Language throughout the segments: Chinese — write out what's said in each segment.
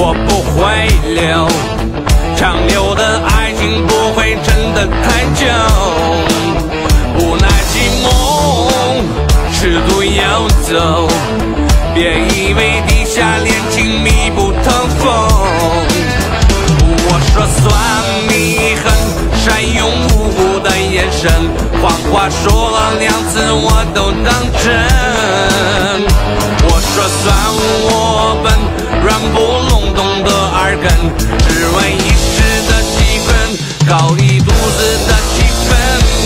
我不会留，长留的爱情不会真的太久。无奈寂寞，尺度游走，别以为地下恋情密不透风。我说算你狠，善用无辜的眼神，谎话说了2次我都当真。我说算我笨，软不隆咚的耳根，只为一时的气氛，搞一肚子的气氛。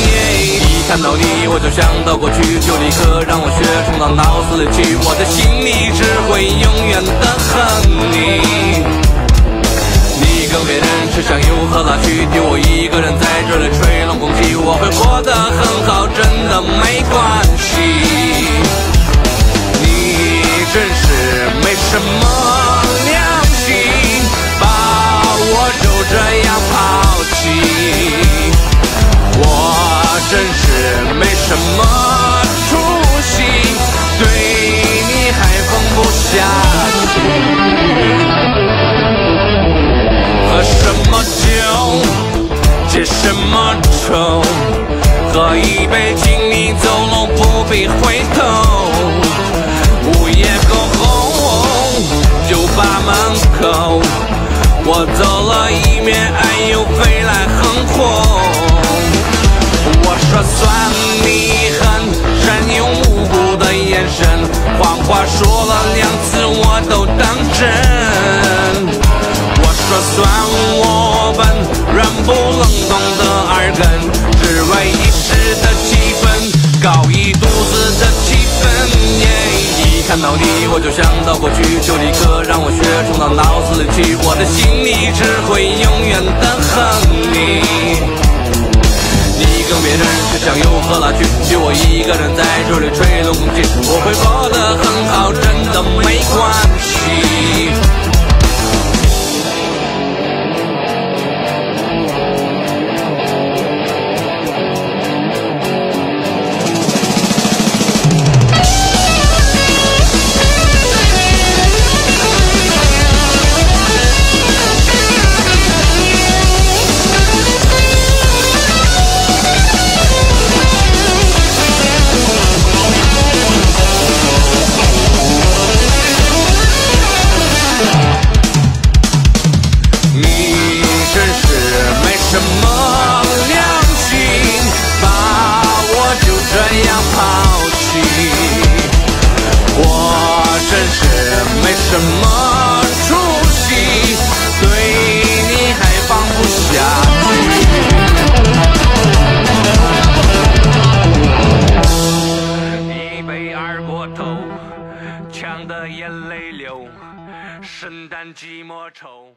一看到你我就想到过去，就立刻让我血冲到脑子里去，我的心里只会永远的恨你。你跟别人吃香油喝辣去，丢我一个人在这里吹冷空气，我会活得很好，真的没关系。真是没什么良心，把我就这样抛弃。我真是没什么出息，对你还放不下去。喝什么酒，结什么仇，喝一杯敬你走路不必回头。午夜过后，酒吧门口，我走了一面，爱又飞来横祸。我说算你狠，善用无辜的眼神，谎话说了2次我都当真。我说算我笨，软不愣咚的耳根，只为一时的气氛，搞一肚子的气氛。一看到你我就想到过去，就立刻让我血冲到脑子里去，我的心里只会永远的恨你。你跟别人吃香油喝辣去，就我一个人在这里吹冷空气，我会过得很好，真的没关系。什么良心，把我就这样抛弃。我真是没什么出息，对你还放不下去。一杯二锅头，呛得眼泪流，圣诞寂寞愁。